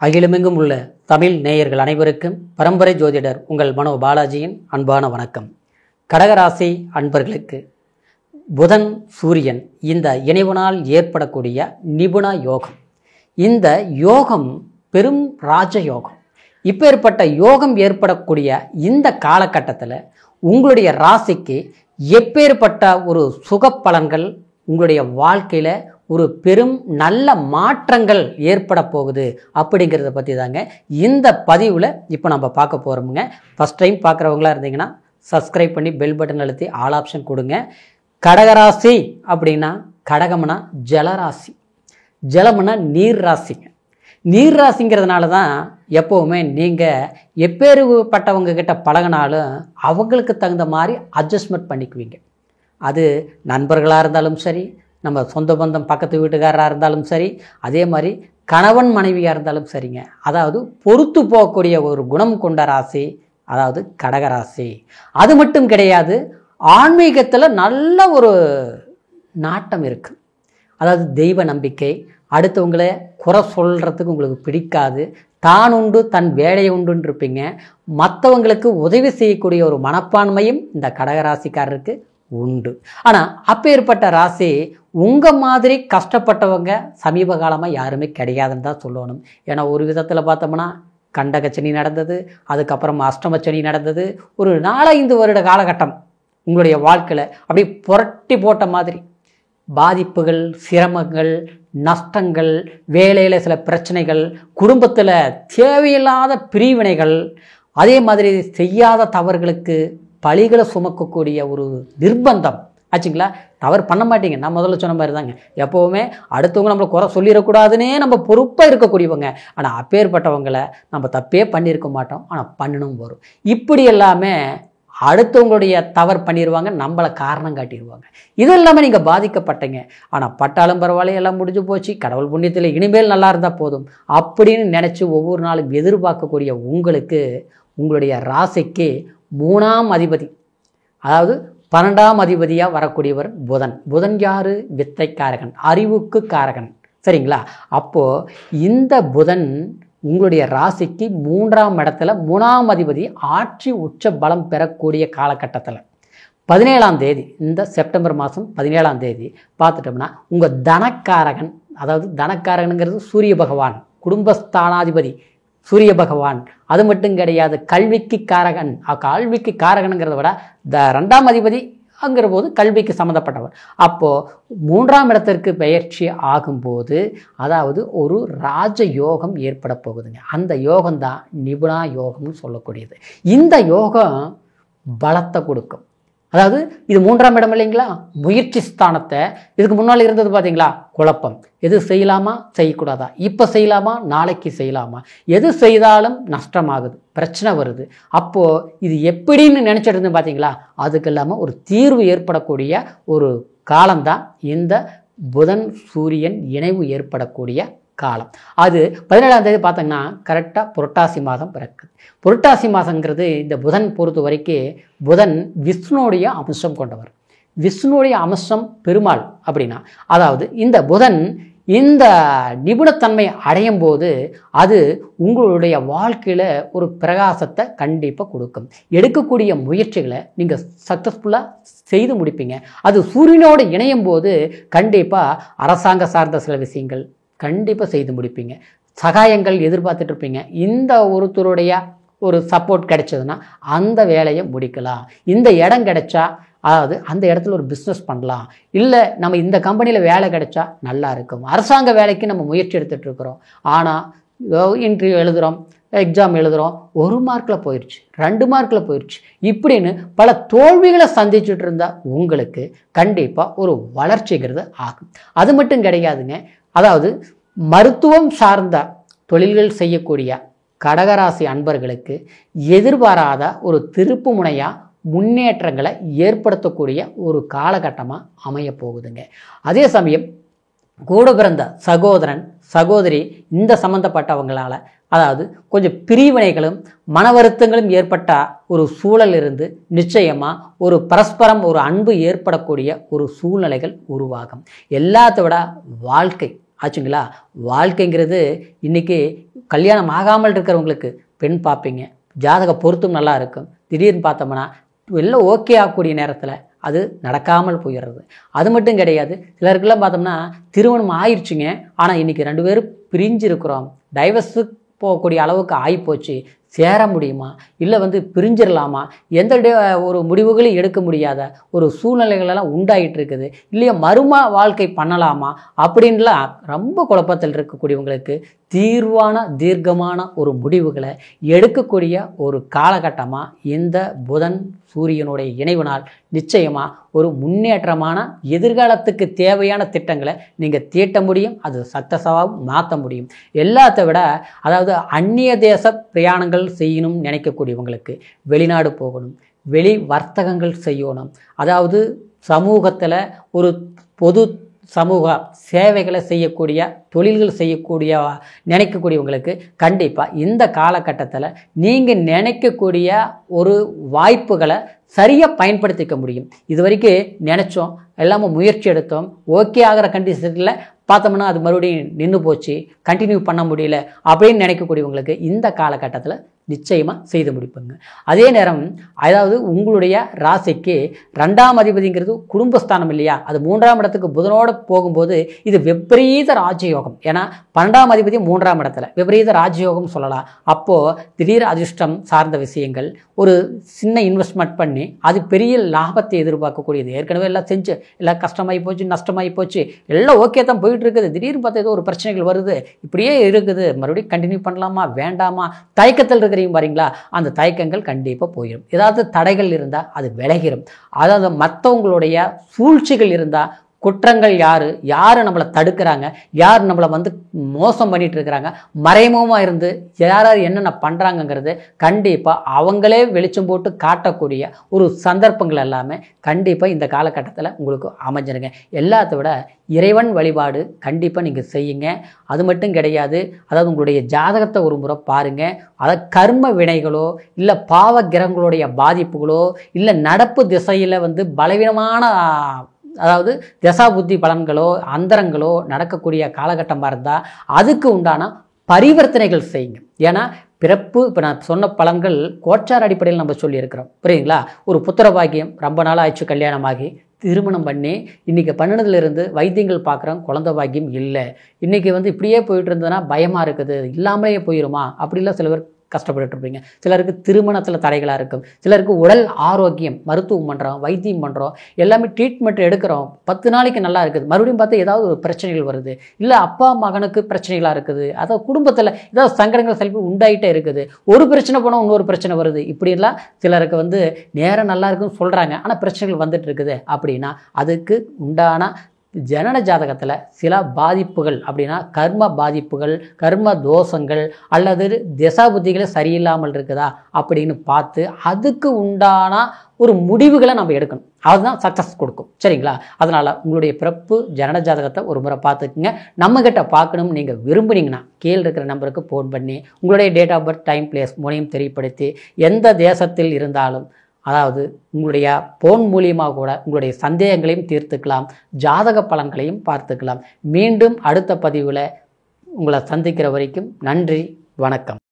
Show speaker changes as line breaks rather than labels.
அகிலமெங்கும் உள்ள தமிழ் நேயர்கள் அனைவருக்கும் பரம்பரை ஜோதிடர் உங்கள் மனோ பாலாஜியின் அன்பான வணக்கம். கடகராசி அன்பர்களுக்கு புதன் சூரியன் இந்த இணைவனால் ஏற்படக்கூடிய நிபுண யோகம், இந்த யோகம் பெரும் ராஜ யோகம். இப்பேற்பட்ட யோகம் ஏற்படக்கூடிய இந்த காலகட்டத்தில் உங்களுடைய ராசிக்கு எப்பேற்பட்ட ஒரு சுக பலன்கள், உங்களுடைய வாழ்க்கையில் ஒரு பெரும் நல்ல மாற்றங்கள் ஏற்பட போகுது அப்படிங்கிறத பற்றி தாங்க இந்த பதிவில் இப்போ நம்ம பார்க்க போகிறோமுங்க. ஃபஸ்ட் டைம் பார்க்குறவங்களா இருந்தீங்கன்னா சப்ஸ்கிரைப் பண்ணி பெல் பட்டன் அழுத்தி ஆல் ஆப்ஷன் கொடுங்க. கடகராசி அப்படின்னா கடகம்னா ஜலராசி, ஜலம்னா நீர் ராசிங்க. நீர் ராசிங்கிறதுனால தான் எப்போவுமே நீங்கள் எப்பேற்பட்டவங்க கிட்ட பழகினாலும் அவங்களுக்கு தகுந்த மாதிரி அட்ஜஸ்ட்மெண்ட் பண்ணிக்குவீங்க. அது நண்பர்களாக இருந்தாலும் சரி, நம்ம சொந்த பந்தம் பக்கத்து வீட்டுக்காரராக இருந்தாலும் சரி, அதே மாதிரி கணவன் மனைவியாக இருந்தாலும் சரிங்க. அதாவது பொறுத்து போகக்கூடிய ஒரு குணம் கொண்ட ராசி அதாவது கடகராசி. அது மட்டும் கிடையாது, ஆன்மீகத்தில் நல்ல ஒரு நாட்டம் இருக்குது. அதாவது தெய்வ நம்பிக்கை, அடுத்தவங்களை குறை சொல்கிறதுக்கு உங்களுக்கு பிடிக்காது, தான் உண்டு தன் வேலையை உண்டுன்னு இருப்பீங்க. மற்றவங்களுக்கு உதவி செய்யக்கூடிய ஒரு மனப்பான்மையும் இந்த கடகராசிக்காரருக்கு உண்டு. ஆனால் அப்பேற்பட்ட ராசி உங்கள் மாதிரி கஷ்டப்பட்டவங்க சமீப காலமாக யாருமே கிடையாதுன்னு தான் சொல்லணும். ஏன்னா ஒரு விதத்தில் பார்த்தோம்னா கண்டகச்சனி நடந்தது, அதுக்கப்புறம் அஷ்டமச்சனி நடந்தது. ஒரு 4-5 வருட காலகட்டம் உங்களுடைய வாழ்க்கையில் அப்படி புரட்டி போட்ட மாதிரி பாதிப்புகள், சிரமங்கள், நஷ்டங்கள், வேலையில் சில பிரச்சனைகள், குடும்பத்தில் தேவையில்லாத பிரிவினைகள், அதே மாதிரி செய்யாத தவறுகளுக்கு பழிகளை சுமக்கக்கூடிய ஒரு நிர்பந்தம் ஆச்சுங்களா. தவறு பண்ண மாட்டீங்க, நான் முதல்ல சொன்ன மாதிரி தாங்க. எப்போவுமே அடுத்தவங்க நம்மளை குறை சொல்லிடக்கூடாதுன்னே நம்ம பொறுப்பாக இருக்கக்கூடியவங்க. ஆனால் அப்பேற்பட்டவங்களை நம்ம தப்பே பண்ணியிருக்க மாட்டோம், ஆனால் பண்ணணும் வரும். இப்படி எல்லாமே அடுத்தவங்களுடைய தவறு பண்ணிடுவாங்க, நம்மளை காரணம் காட்டிடுவாங்க. இது எல்லாமே நீங்கள் பாதிக்கப்பட்டீங்க. ஆனால் பட்டாலும் பரவாயில்ல, எல்லாம் முடிஞ்சு போச்சு, கடவுள் புண்ணியத்தில் இனிமேல் நல்லா இருந்தால் போதும் அப்படின்னு நினச்சி ஒவ்வொரு நாளும் எதிர்பார்க்கக்கூடிய உங்களுக்கு உங்களுடைய ராசிக்கு 3ஆம் அதிபதி, அதாவது 12ஆம் அதிபதியாக வரக்கூடியவர் புதன். புதன் யாரு? வித்தைக்காரகன், அறிவுக்கு காரகன், சரிங்களா. அப்போது இந்த புதன் உங்களுடைய ராசிக்கு 3ஆம் இடத்துல 3ஆம் அதிபதி ஆட்சி உச்ச பலம் பெறக்கூடிய காலகட்டத்தில் 17ஆம் தேதி, இந்த செப்டம்பர் மாதம் 17ஆம் தேதி பார்த்துட்டோம்னா உங்கள் தனக்காரகன், அதாவது தனக்காரகனுங்கிறது சூரிய பகவான், குடும்பஸ்தானாதிபதி சூரிய பகவான். அது மட்டும் கிடையாது, கல்விக்கு காரகன். கல்விக்கு காரகனுங்கிறத விட 2ஆம் அதிபதி அங்கிற போது கல்விக்கு சம்மந்தப்பட்டவர். அப்போது 3ஆம் இடத்திற்கு பெயர்ச்சி ஆகும்போது அதாவது ஒரு ராஜ யோகம் ஏற்பட போகுதுங்க. அந்த யோகம்தான் நிபுணா யோகம்னு சொல்லக்கூடியது. இந்த யோகம் பலத்தை கொடுக்கும். அதாவது இது 3ஆம் இடம் இல்லைங்களா, முயற்சி ஸ்தானத்தை. இதுக்கு முன்னால் இருந்தது பார்த்தீங்களா குழப்பம், எது செய்யலாமா செய்யக்கூடாதா, இப்போ செய்யலாமா நாளைக்கு செய்யலாமா, எது செய்தாலும் நஷ்டமாகுது, பிரச்சனை வருது. அப்போது இது எப்படின்னு நினச்சிட்டு இருந்து பார்த்தீங்களா, அதுக்கு இல்லாமல் ஒரு தீர்வு ஏற்படக்கூடிய ஒரு காலம்தான் இந்த புதன் சூரியன் இணைவு ஏற்படக்கூடிய காலம். அது 17ஆம் தேதி பார்த்தீங்கன்னா கரெக்டாக புரட்டாசி மாதம் பிறக்குது. புரட்டாசி மாதங்கிறது இந்த புதன் பொறுத்த வரைக்கும் புதன் விஷ்ணுடைய அம்சம் கொண்டவர். விஷ்ணுடைய அம்சம் பெருமாள் அப்படின்னா, அதாவது இந்த புதன் இந்த நிபுணத்தன்மை அடையும் போது அது உங்களுடைய வாழ்க்கையில் ஒரு பிரகாசத்தை கண்டிப்பாக கொடுக்கும். எடுக்கக்கூடிய முயற்சிகளை நீங்கள் சக்ஸஸ்ஃபுல்லாக செய்து முடிப்பீங்க. அது சூரியனோடு இணையும் போது கண்டிப்பாக அரசாங்க சார்ந்த சில விஷயங்கள் கண்டிப்பாக செய்து முடிப்பீங்க. சகாயங்கள் எதிர்பார்த்துட்டு இருப்பீங்க. இந்த ஒருத்தருடைய ஒரு சப்போர்ட் கிடைச்சதுன்னா அந்த வேலையை முடிக்கலாம். இந்த இடம் கிடைச்சா, அதாவது அந்த இடத்துல ஒரு பிஸ்னஸ் பண்ணலாம், இல்லை நம்ம இந்த கம்பெனியில் வேலை கிடைச்சா நல்லா இருக்கும். அரசாங்க வேலைக்கு நம்ம முயற்சி எடுத்துகிட்டு இருக்கிறோம், ஆனால் இன்டர்வியூ எழுதுகிறோம், எக்ஸாம் எழுதுகிறோம், 1 மார்க்கில் போயிடுச்சு, 2 மார்க்கில் போயிடுச்சு, இப்படின்னு பல தோல்விகளை சந்திச்சுட்டு இருந்தால் உங்களுக்கு கண்டிப்பாக ஒரு வளர்ச்சிங்கிறது ஆகும். அது மட்டும் கிடையாதுங்க. அதாவது மருத்துவம் சார்ந்த தொழில்கள் செய்யக்கூடிய கடகராசி அன்பர்களுக்கு எதிர்பாராத ஒரு திருப்பு முனையாக முன்னேற்றங்களை ஏற்படுத்தக்கூடிய ஒரு காலகட்டமாக அமைய போகுதுங்க. அதே சமயம் கூட பிறந்த சகோதரன் சகோதரி இந்த சம்மந்தப்பட்டவங்களால அதாவது கொஞ்சம் பிரிவினைகளும் மன வருத்தங்களும் ஏற்பட்ட ஒரு சூழல் இருந்து நிச்சயமாக ஒரு பரஸ்பரம் ஒரு அன்பு ஏற்படக்கூடிய ஒரு சூழ்நிலைகள் உருவாகும். எல்லாத்த விட வாழ்க்கை ஆச்சுங்களா. வாழ்க்கைங்கிறது இன்றைக்கி கல்யாணம் ஆகாமல் இருக்கிறவங்களுக்கு பெண் பார்ப்பீங்க, ஜாதக பொருத்தம் நல்லா இருக்கும். திடீர்னு பார்த்தோம்னா எல்லாம் ஓகே ஆகக்கூடிய நேரத்தில் அது நடக்காமல் போயிடுறது. அது மட்டும் கிடையாது, சிலருக்கெல்லாம் பார்த்தோம்னா திருமணம் ஆயிடுச்சுங்க, ஆனால் இன்றைக்கி 2 பேரும் பிரிஞ்சு இருக்கிறோம், டைவர்ஸு போகக்கூடிய அளவுக்கு ஆகிப்போச்சு, சேர முடியுமா, இல்லை பிரிஞ்சிடலாமா, எந்த ஒரு முடிவுகளையும் எடுக்க முடியாத ஒரு சூழ்நிலைகளெல்லாம் உண்டாயிட்டு இருக்குது. இல்லையா மறுமா வாழ்க்கை பண்ணலாமா அப்படின்லாம் ரொம்ப குழப்பத்தில் இருக்கக்கூடியவங்களுக்கு தீர்வான தீர்க்கமான ஒரு முடிவுகளை எடுக்கக்கூடிய ஒரு காலகட்டமாக இந்த புதன் சூரியனுடைய இணைவினால் நிச்சயமாக ஒரு முன்னேற்றமான எதிர்காலத்துக்கு தேவையான திட்டங்களை நீங்கள் தீட்ட முடியும். அது சக்ஸஸாகவும் மாற்ற முடியும். எல்லாத்த விட அதாவது அந்நிய தேச பிரயாணங்கள் செய்யணும்னு நினைக்கக்கூடியவங்களுக்கு, வெளிநாடு போகணும், வெளி வர்த்தகங்கள் செய்யணும், அதாவது சமூகத்தில் ஒரு பொது சமூக சேவைகளை செய்யக்கூடிய தொழில்கள் செய்யக்கூடிய நினைக்கக்கூடியவங்களுக்கு கண்டிப்பாக இந்த காலகட்டத்தில் நீங்கள் நினைக்கக்கூடிய ஒரு வாய்ப்புகளை சரியாக பயன்படுத்திக்க முடியும். இது வரைக்கும் நினச்சோம், எல்லாமே முயற்சி எடுத்தோம், ஓகே ஆகிற கண்டிஷனில் பார்த்தோம்னா அது மறுபடியும் நின்று போச்சு, கண்டினியூ பண்ண முடியல அப்படின்னு நினைக்கக்கூடியவங்களுக்கு இந்த காலகட்டத்தில் நிச்சயமாக செய்து முடிப்புங்க. அதே நேரம் அதாவது உங்களுடைய ராசிக்கு 2ஆம் அதிபதிங்கிறது குடும்பஸ்தானம் இல்லையா, அது 3ஆம் இடத்துக்கு புதனோடு போகும்போது இது விபரீத ராஜயோகம். ஏன்னா 12ஆம் அதிபதி 3ஆம் இடத்துல விபரீத ராஜயோகம் சொல்லலாம். அப்போது திடீர் அதிர்ஷ்டம் சார்ந்த விஷயங்கள், ஒரு சின்ன இன்வெஸ்ட்மெண்ட் பண்ணி அது பெரிய லாபத்தை எதிர்பார்க்கக்கூடியது. ஏற்கனவே எல்லாம் செஞ்சு எல்லாம் கஷ்டமாகி போச்சு, நஷ்டமாகி போச்சு, எல்லாம் ஓகே தான் போயிட்டு இருக்குது, திடீர்னு பார்த்தா ஏதோ ஒரு பிரச்சனைகள் வருது, இப்படியே இருக்குது, மறுபடியும் கண்டினியூ பண்ணலாமா வேண்டாமா தயக்கத்தில் இருக்கிறீங்க பாருங்களா, அந்த தயக்கங்கள் கண்டிப்பாக போயிடும். ஏதாவது தடைகள் இருந்தால் அது விலகிடும். அதாவது மற்றவங்களுடைய சூழ்ச்சிகள் இருந்தால், குற்றங்கள் யார் நம்மளை தடுக்கிறாங்க, யார் நம்மளை மோசம் பண்ணிட்டு இருக்கிறாங்க, மறைமுகமாக இருந்து யார் என்னென்ன பண்ணுறாங்கங்கிறது கண்டிப்பாக அவங்களே வெளிச்சம் போட்டு காட்டக்கூடிய ஒரு சந்தர்ப்பங்கள் எல்லாமே கண்டிப்பாக இந்த காலகட்டத்தில் உங்களுக்கு அமைஞ்சிருங்க. எல்லாத்த விட இறைவன் வழிபாடு கண்டிப்பாக நீங்கள் செய்யுங்க. அது மட்டும் கிடையாது, அதாவது உங்களுடைய ஜாதகத்தை ஒரு முறை பாருங்கள். அதாவது கர்ம வினைகளோ இல்லை பாவ கிரகங்களுடைய பாதிப்புகளோ இல்லை நடப்பு திசையில் பலவீனமான அதாவது தசா புத்தி பலன்களோ அந்தரங்களோ நடக்கக்கூடிய காலகட்டமாக இருந்தால் அதுக்கு உண்டான பரிவர்த்தனைகள் செய்யுங்க. ஏன்னா பிறப்பு இப்போ நான் சொன்ன பலன்கள் கோச்சார் அடிப்படையில் நம்ம சொல்லியிருக்கிறோம், புரியுங்களா. ஒரு புத்திர பாக்கியம் ரொம்ப நாள் ஆயிடுச்சு, கல்யாணமாகி திருமணம் பண்ணி இன்றைக்கி பண்ணினதுலேருந்து வைத்தியங்கள் பார்க்குறோம், குழந்தை பாக்கியம் இல்லை. இன்றைக்கி இப்படியே போயிட்டு இருந்ததுன்னா பயமாக இருக்குது, இல்லாமலே போயிடுமா அப்படிலாம் சில பேர் கஷ்டப்பட்டு இருப்பீங்க. சிலருக்கு திருமணத்தில் தடைகளாக இருக்கும், சிலருக்கு உடல் ஆரோக்கியம், மருத்துவம் பண்ணுறோம், வைத்தியம் பண்ணுறோம், எல்லாமே ட்ரீட்மெண்ட் எடுக்கிறோம், 10 நாளைக்கு நல்லா இருக்குது, மறுபடியும் பார்த்தா ஏதாவது ஒரு பிரச்சனைகள் வருது, இல்லை அப்பா மகனுக்கு பிரச்சனைகளாக இருக்குது, அதாவது குடும்பத்தில் ஏதாவது சங்கடங்கள் செல்வி உண்டாயிட்டே இருக்குது, ஒரு பிரச்சனை போனால் இன்னொரு பிரச்சனை வருது, இப்படியெல்லாம் சிலருக்கு நேரம் நல்லா இருக்குன்னு சொல்கிறாங்க, ஆனால் பிரச்சனைகள் வந்துட்டு இருக்குது. அப்படின்னா அதுக்கு உண்டான ஜனன ஜாதகத்தில் சில பாதிப்புகள் அப்படின்னா கர்ம பாதிப்புகள், கர்ம தோஷங்கள் அல்லது திசா புத்திகளை சரியில்லாமல் இருக்குதா அப்படின்னு பார்த்து அதுக்கு உண்டான ஒரு முடிவுகளை நம்ம எடுக்கணும். அதுதான் சக்ஸஸ் கொடுக்கும், சரிங்களா. அதனால் உங்களுடைய பிறப்பு ஜனன ஜாதகத்தை ஒரு முறை பார்த்துக்குங்க. நம்மக்கிட்ட பார்க்கணும்னு நீங்கள் விரும்புனீங்கன்னா கீழே இருக்கிற நம்பருக்கு ஃபோன் பண்ணி உங்களுடைய date of birth, time, place மூணையும் தெரியப்படுத்தி எந்த தேசத்தில் இருந்தாலும் அதாவது உங்களுடைய போன் மூலியமாக கூட உங்களுடைய சந்தேகங்களையும் தீர்த்துக்கலாம், ஜாதக பலன்களையும் பார்த்துக்கலாம். மீண்டும் அடுத்த பதிவில் உங்களை சந்திக்கிற வரைக்கும் நன்றி, வணக்கம்.